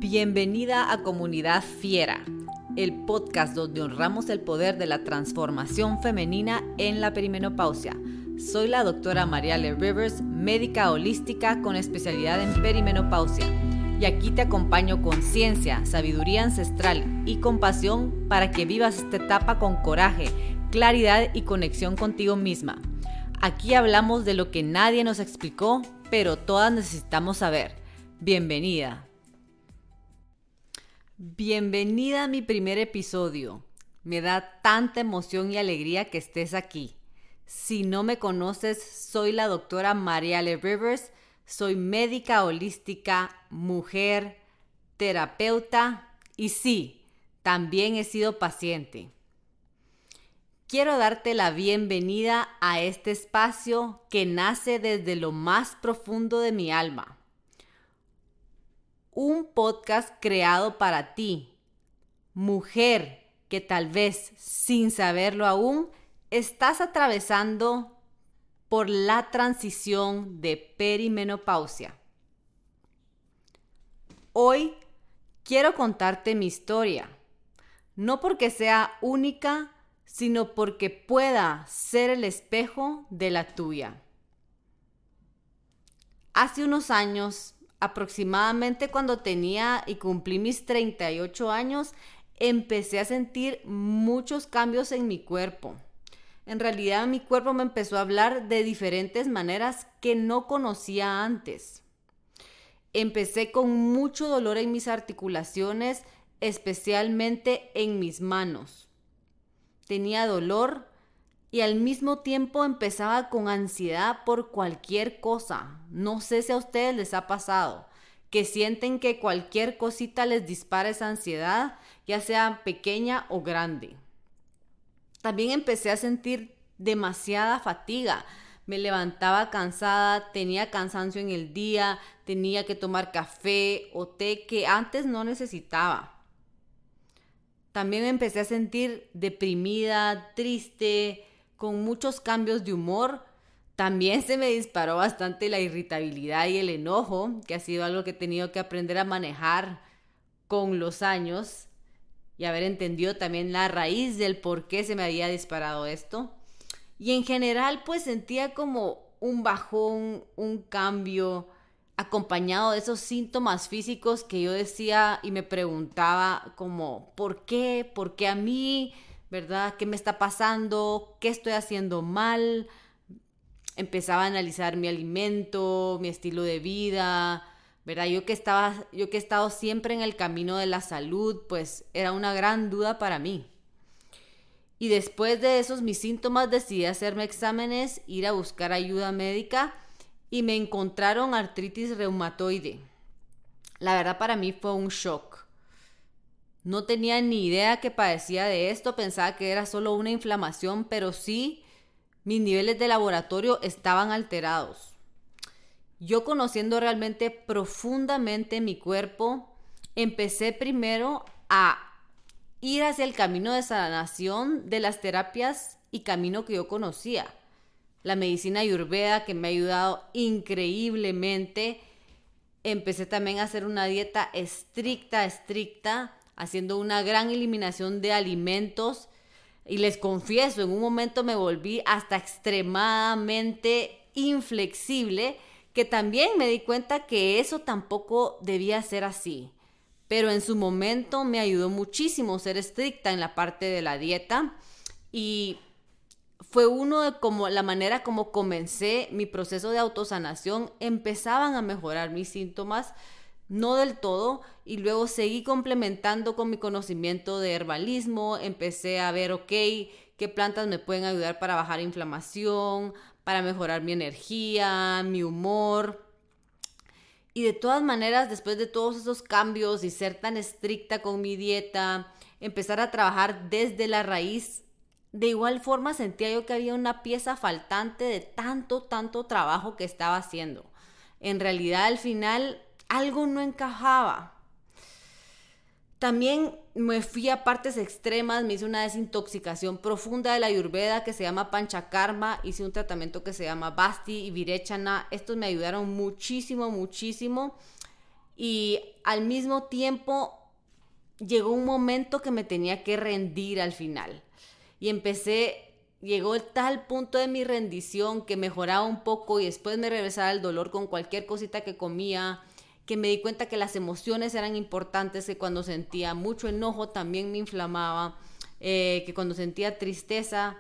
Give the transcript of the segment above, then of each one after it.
Bienvenida a Comunidad Fiera, el podcast donde honramos el poder de la transformación femenina en la perimenopausia. Soy la doctora Mariale Rivers, médica holística con especialidad en perimenopausia. Y aquí te acompaño con ciencia, sabiduría ancestral y compasión para que vivas esta etapa con coraje, claridad y conexión contigo misma. Aquí hablamos de lo que nadie nos explicó, pero todas necesitamos saber. Bienvenida. Bienvenida a mi primer episodio. Me da tanta emoción y alegría que estés aquí. Si no me conoces, soy la doctora Mariale Rivers. Soy médica holística, mujer, terapeuta y sí, también he sido paciente. Quiero darte la bienvenida a este espacio que nace desde lo más profundo de mi alma. Un podcast creado para ti, mujer que tal vez sin saberlo aún estás atravesando por la transición de perimenopausia. Hoy quiero contarte mi historia, no porque sea única, sino porque pueda ser el espejo de la tuya. Hace unos años, aproximadamente cuando tenía y cumplí mis 38 años, empecé a sentir muchos cambios en mi cuerpo. En realidad mi cuerpo me empezó a hablar de diferentes maneras que no conocía antes. Empecé con mucho dolor en mis articulaciones, especialmente en mis manos. Tenía dolor y al mismo tiempo empezaba con ansiedad por cualquier cosa. No sé si a ustedes les ha pasado, que sienten que cualquier cosita les dispara esa ansiedad, ya sea pequeña o grande. También empecé a sentir demasiada fatiga. Me levantaba cansada, tenía cansancio en el día, tenía que tomar café o té que antes no necesitaba. También me empecé a sentir deprimida, triste, con muchos cambios de humor. También se me disparó bastante la irritabilidad y el enojo, que ha sido algo que he tenido que aprender a manejar con los años y haber entendido también la raíz del por qué se me había disparado esto. Y en general pues sentía como un bajón, un cambio, acompañado de esos síntomas físicos que yo decía y me preguntaba como ¿por qué? ¿Por qué a mí? ¿Verdad? ¿Qué me está pasando? ¿Qué estoy haciendo mal? Empezaba a analizar mi alimento, mi estilo de vida, ¿verdad? Yo que he estado siempre en el camino de la salud, pues era una gran duda para mí. Y después de esos mis síntomas decidí hacerme exámenes, ir a buscar ayuda médica y me encontraron artritis reumatoide. La verdad para mí fue un shock. No tenía ni idea que padecía de esto, pensaba que era solo una inflamación, pero sí, mis niveles de laboratorio estaban alterados. Yo conociendo realmente profundamente mi cuerpo, empecé primero a ir hacia el camino de sanación de las terapias y camino que yo conocía. La medicina ayurveda que me ha ayudado increíblemente. Empecé también a hacer una dieta estricta, haciendo una gran eliminación de alimentos. Y les confieso, en un momento me volví hasta extremadamente inflexible, que también me di cuenta que eso tampoco debía ser así. Pero en su momento me ayudó muchísimo ser estricta en la parte de la dieta y fue la manera como comencé mi proceso de autosanación. Empezaban a mejorar mis síntomas, no del todo, y luego seguí complementando con mi conocimiento de herbalismo. Empecé a ver, qué plantas me pueden ayudar para bajar inflamación, para mejorar mi energía, mi humor. Y de todas maneras, después de todos esos cambios y ser tan estricta con mi dieta, empezar a trabajar desde la raíz, de igual forma sentía yo que había una pieza faltante de tanto trabajo que estaba haciendo. En realidad, al final, algo no encajaba. También me fui a partes extremas, me hice una desintoxicación profunda de la ayurveda que se llama Panchakarma, hice un tratamiento que se llama Basti y Virechana. Estos me ayudaron muchísimo y al mismo tiempo llegó un momento que me tenía que rendir al final. Y llegó el tal punto de mi rendición que mejoraba un poco y después me regresaba el dolor con cualquier cosita que comía, que me di cuenta que las emociones eran importantes, que cuando sentía mucho enojo también me inflamaba, que cuando sentía tristeza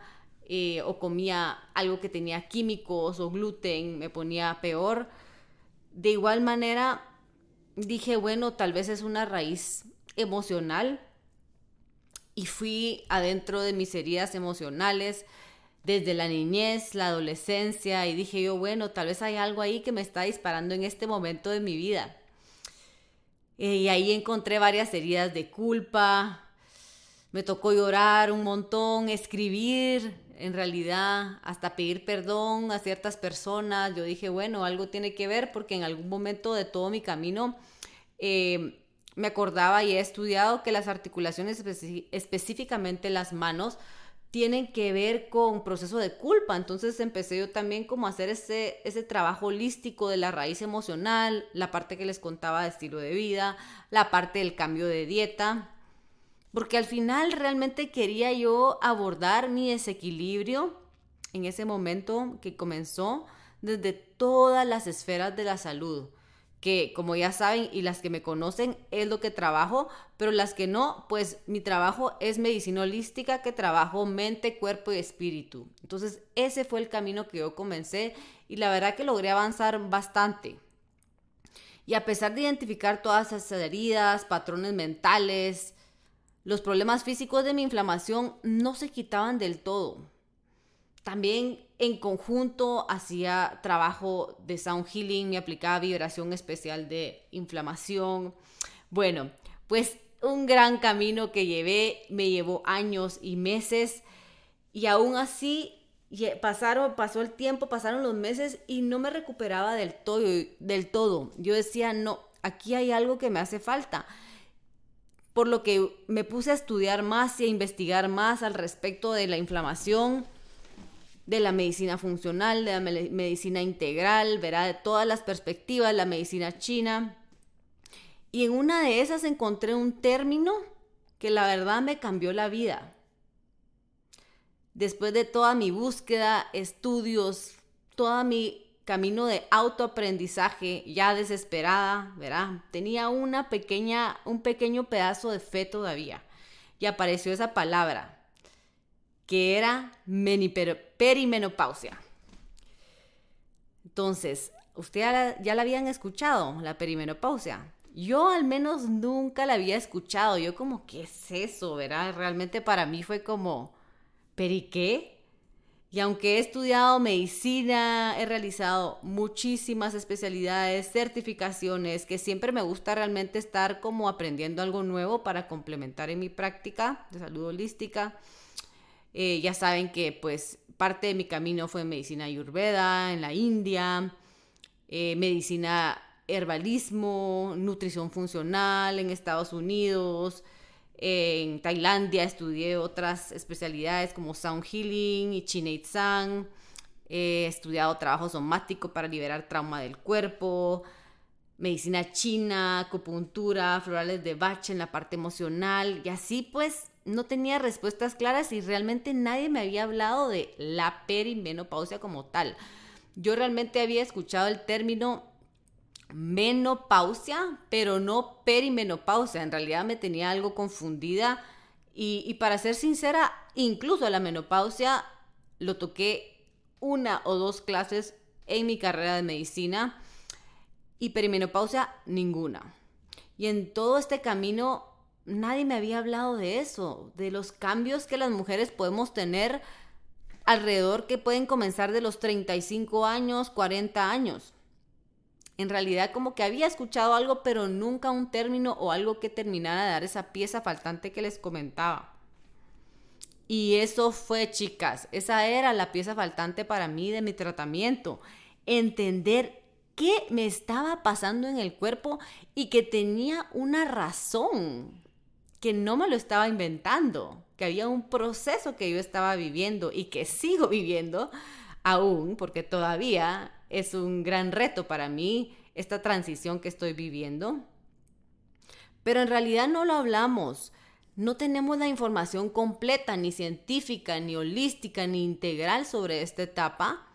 o comía algo que tenía químicos o gluten me ponía peor. De igual manera dije, bueno, tal vez es una raíz emocional, y fui adentro de mis heridas emocionales desde la niñez, la adolescencia, y dije yo, bueno, tal vez hay algo ahí que me está disparando en este momento de mi vida. Y ahí encontré varias heridas de culpa, me tocó llorar un montón, escribir, en realidad, hasta pedir perdón a ciertas personas. Yo dije, bueno, algo tiene que ver, porque en algún momento de todo mi camino me acordaba y he estudiado que las articulaciones, específicamente las manos, tienen que ver con proceso de culpa. Entonces empecé yo también como a hacer ese trabajo holístico de la raíz emocional, la parte que les contaba de estilo de vida, la parte del cambio de dieta, porque al final realmente quería yo abordar mi desequilibrio en ese momento que comenzó desde todas las esferas de la salud, que como ya saben y las que me conocen es lo que trabajo, pero las que no, pues mi trabajo es medicina holística, que trabajo mente, cuerpo y espíritu. Entonces ese fue el camino que yo comencé y la verdad que logré avanzar bastante. Y a pesar de identificar todas esas heridas, patrones mentales, los problemas físicos de mi inflamación no se quitaban del todo. También en conjunto hacía trabajo de sound healing, me aplicaba vibración especial de inflamación. Bueno, pues un gran camino que me llevó años y meses, y aún así pasó el tiempo, pasaron los meses y no me recuperaba del todo. Yo decía, no, aquí hay algo que me hace falta. Por lo que me puse a estudiar más y a investigar más al respecto de la inflamación, de la medicina funcional, de la medicina integral, verá, de todas las perspectivas, la medicina china. Y en una de esas encontré un término que la verdad me cambió la vida. Después de toda mi búsqueda, estudios, todo mi camino de autoaprendizaje, ya desesperada, ¿verdad? Tenía un pequeño pedazo de fe todavía. Y apareció esa palabra, que era perimenopausia. Entonces, ¿usted ya la habían escuchado, la perimenopausia? Yo al menos nunca la había escuchado. Yo como, ¿qué es eso, verdad? Realmente para mí fue como, ¿pero qué? Y aunque he estudiado medicina, he realizado muchísimas especialidades, certificaciones, que siempre me gusta realmente estar como aprendiendo algo nuevo para complementar en mi práctica de salud holística. Ya saben que pues parte de mi camino fue medicina ayurveda en la India, medicina herbalismo, nutrición funcional en Estados Unidos. En Tailandia estudié otras especialidades como Sound Healing y Chine-Tsang. He estudiado trabajo somático para liberar trauma del cuerpo, medicina china, acupuntura, florales de Bach en la parte emocional. Y así pues no tenía respuestas claras y realmente nadie me había hablado de la perimenopausia como tal. Yo realmente había escuchado el término menopausia, pero no perimenopausia. En realidad me tenía algo confundida y para ser sincera, incluso la menopausia lo toqué 1 o 2 clases en mi carrera de medicina y perimenopausia ninguna. Y en todo este camino nadie me había hablado de eso, de los cambios que las mujeres podemos tener alrededor, que pueden comenzar de los 35 años, 40 años. En realidad como que había escuchado algo, pero nunca un término o algo que terminara de dar esa pieza faltante que les comentaba. Y eso fue, chicas, esa era la pieza faltante para mí de mi tratamiento. Entender qué me estaba pasando en el cuerpo y que tenía una razón, que no me lo estaba inventando, que había un proceso que yo estaba viviendo y que sigo viviendo aún, porque todavía es un gran reto para mí esta transición que estoy viviendo. Pero en realidad no lo hablamos. No tenemos la información completa, ni científica, ni holística, ni integral sobre esta etapa.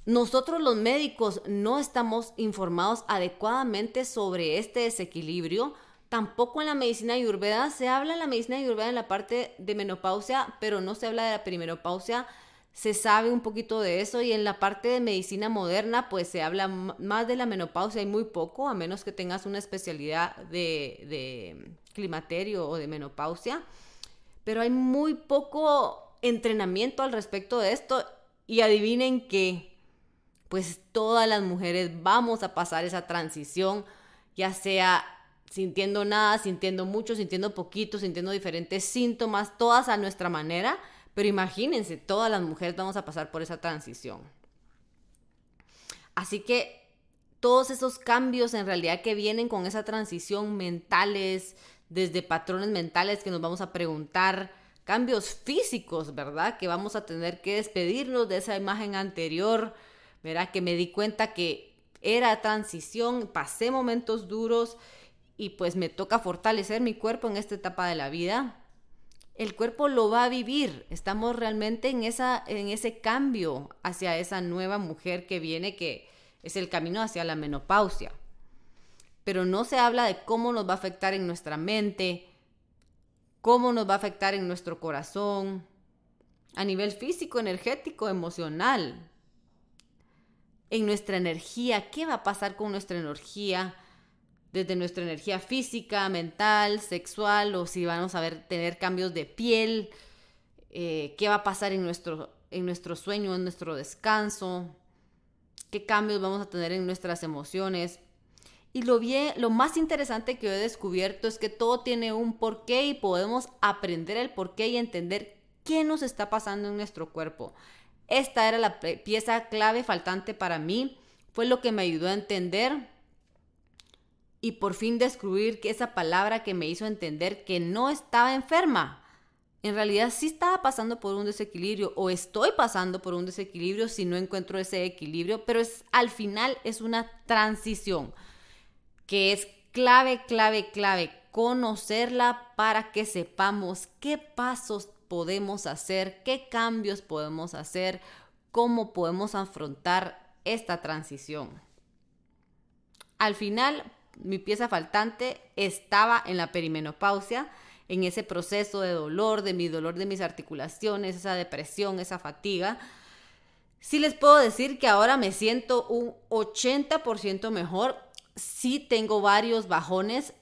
Nosotros los médicos no estamos informados adecuadamente sobre este desequilibrio. Tampoco en la medicina ayurveda se habla en la medicina ayurveda en la parte de menopausia, pero no se habla de la perimenopausia. Se sabe un poquito de eso, y en la parte de medicina moderna pues se habla más de la menopausia y muy poco, a menos que tengas una especialidad de climaterio o de menopausia. Pero hay muy poco entrenamiento al respecto de esto, y adivinen qué. Pues todas las mujeres vamos a pasar esa transición, ya sea sintiendo nada, sintiendo mucho, sintiendo poquito, sintiendo diferentes síntomas, todas a nuestra manera. Pero imagínense, todas las mujeres vamos a pasar por esa transición. Así que todos esos cambios en realidad que vienen con esa transición mentales, desde patrones mentales que nos vamos a preguntar, cambios físicos, ¿verdad? Que vamos a tener que despedirnos de esa imagen anterior, ¿verdad? Que me di cuenta que era transición, pasé momentos duros y pues me toca fortalecer mi cuerpo en esta etapa de la vida. El cuerpo lo va a vivir. Estamos realmente en ese cambio hacia esa nueva mujer que viene, que es el camino hacia la menopausia. Pero no se habla de cómo nos va a afectar en nuestra mente, cómo nos va a afectar en nuestro corazón, a nivel físico, energético, emocional, en nuestra energía. ¿Qué va a pasar con nuestra energía? Desde nuestra energía física, mental, sexual, o si vamos a tener cambios de piel, qué va a pasar en nuestro sueño, en nuestro descanso, qué cambios vamos a tener en nuestras emociones. Y lo más interesante que yo he descubierto es que todo tiene un porqué, y podemos aprender el porqué y entender qué nos está pasando en nuestro cuerpo. Esta era la pieza clave faltante para mí, fue lo que me ayudó a entender y por fin descubrir que esa palabra que me hizo entender que no estaba enferma. En realidad sí estaba pasando por un desequilibrio, o estoy pasando por un desequilibrio si no encuentro ese equilibrio, pero al final es una transición que es clave conocerla para que sepamos qué pasos podemos hacer, qué cambios podemos hacer, cómo podemos afrontar esta transición. Al final, mi pieza faltante estaba en la perimenopausia, en ese proceso de dolor de mis articulaciones, esa depresión, esa fatiga. Sí les puedo decir que ahora me siento un 80% mejor. Sí tengo varios bajones,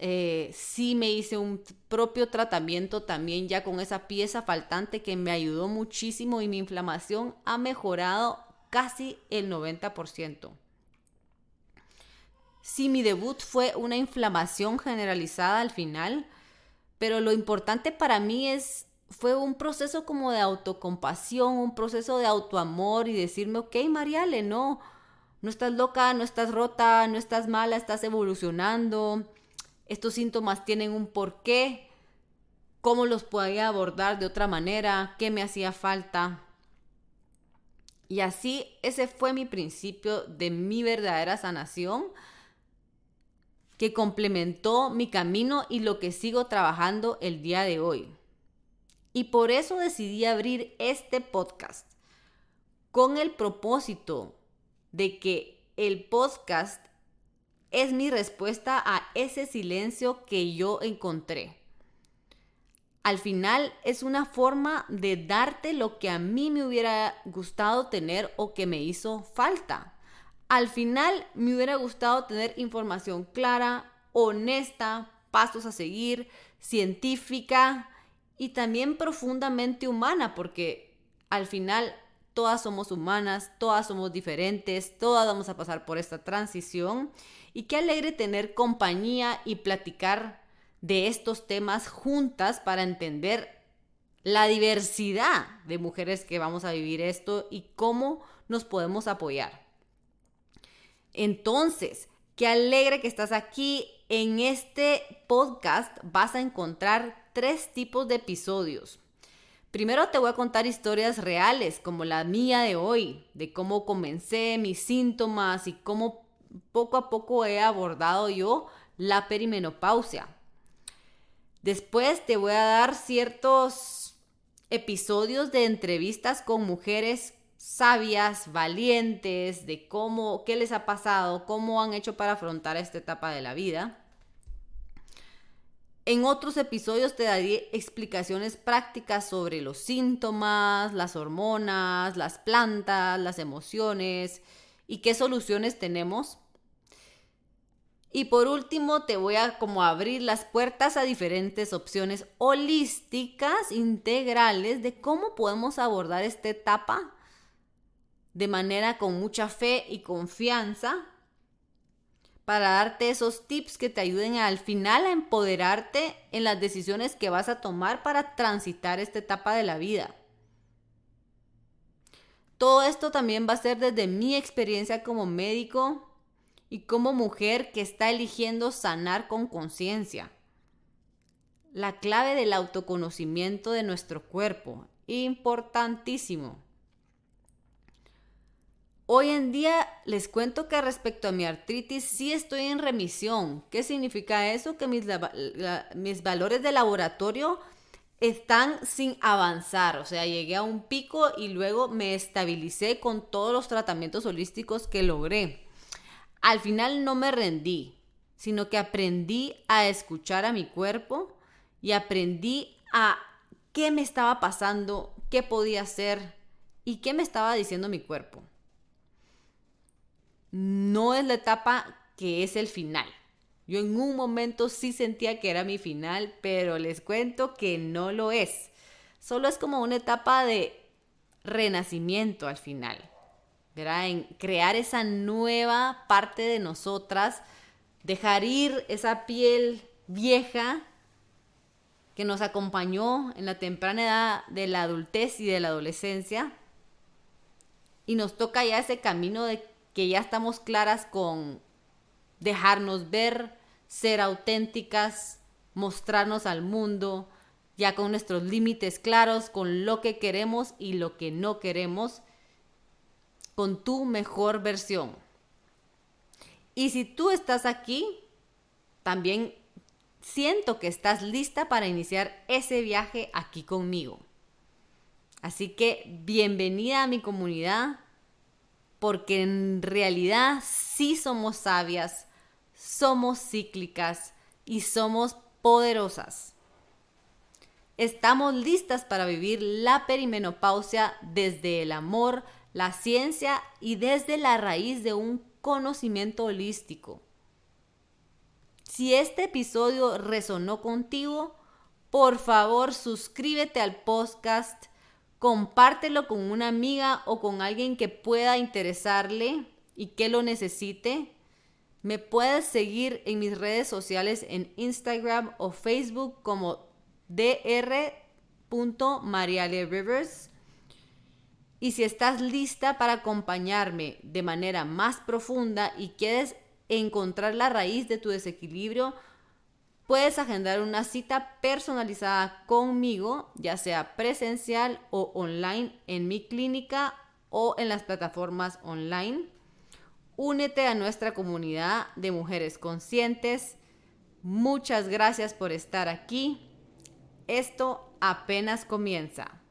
sí me hice un propio tratamiento también ya con esa pieza faltante que me ayudó muchísimo, y mi inflamación ha mejorado casi el 90%. Sí, mi debut fue una inflamación generalizada al final, pero lo importante para mí fue un proceso como de autocompasión, un proceso de autoamor, y decirme, ok, Mariale, no estás loca, no estás rota, no estás mala, estás evolucionando. Estos síntomas tienen un porqué. ¿Cómo los podía abordar de otra manera? ¿Qué me hacía falta? Y así, ese fue mi principio de mi verdadera sanación, que complementó mi camino y lo que sigo trabajando el día de hoy. Y por eso decidí abrir este podcast con el propósito de que el podcast es mi respuesta a ese silencio que yo encontré. Al final es una forma de darte lo que a mí me hubiera gustado tener o que me hizo falta. Al final me hubiera gustado tener información clara, honesta, pasos a seguir, científica y también profundamente humana, porque al final todas somos humanas, todas somos diferentes, todas vamos a pasar por esta transición. Y qué alegre tener compañía y platicar de estos temas juntas para entender la diversidad de mujeres que vamos a vivir esto y cómo nos podemos apoyar. Entonces, qué alegre que estás aquí. En este podcast vas a encontrar 3 tipos de episodios. Primero te voy a contar historias reales, como la mía de hoy, de cómo comencé, mis síntomas y cómo poco a poco he abordado yo la perimenopausia. Después te voy a dar ciertos episodios de entrevistas con mujeres sabias, valientes, de qué les ha pasado, cómo han hecho para afrontar esta etapa de la vida. En otros episodios te daré explicaciones prácticas sobre los síntomas, las hormonas, las plantas, las emociones y qué soluciones tenemos. Y por último, te voy a abrir las puertas a diferentes opciones holísticas, integrales, de cómo podemos abordar esta etapa de manera con mucha fe y confianza, para darte esos tips que te ayuden al final a empoderarte en las decisiones que vas a tomar para transitar esta etapa de la vida. Todo esto también va a ser desde mi experiencia como médico y como mujer que está eligiendo sanar con conciencia. La clave del autoconocimiento de nuestro cuerpo, importantísimo. Hoy en día les cuento que respecto a mi artritis sí estoy en remisión. ¿Qué significa eso? Que mis valores de laboratorio están sin avanzar. O sea, llegué a un pico y luego me estabilicé con todos los tratamientos holísticos que logré. Al final no me rendí, sino que aprendí a escuchar a mi cuerpo y aprendí a qué me estaba pasando, qué podía hacer y qué me estaba diciendo mi cuerpo. No es la etapa que es el final. Yo en un momento sí sentía que era mi final, pero les cuento que no lo es. Solo es como una etapa de renacimiento al final, ¿verdad? En crear esa nueva parte de nosotras, dejar ir esa piel vieja que nos acompañó en la temprana edad de la adultez y de la adolescencia, y nos toca ya ese camino de que ya estamos claras con dejarnos ver, ser auténticas, mostrarnos al mundo, ya con nuestros límites claros, con lo que queremos y lo que no queremos, con tu mejor versión. Y si tú estás aquí, también siento que estás lista para iniciar ese viaje aquí conmigo. Así que bienvenida a mi comunidad, porque en realidad sí somos sabias, somos cíclicas y somos poderosas. Estamos listas para vivir la perimenopausia desde el amor, la ciencia y desde la raíz de un conocimiento holístico. Si este episodio resonó contigo, por favor suscríbete al podcast, compártelo con una amiga o con alguien que pueda interesarle y que lo necesite. Me puedes seguir en mis redes sociales en Instagram o Facebook como dr.marialerivers. Y si estás lista para acompañarme de manera más profunda y quieres encontrar la raíz de tu desequilibrio, puedes agendar una cita personalizada conmigo, ya sea presencial o online en mi clínica o en las plataformas online. Únete a nuestra comunidad de mujeres conscientes. Muchas gracias por estar aquí. Esto apenas comienza.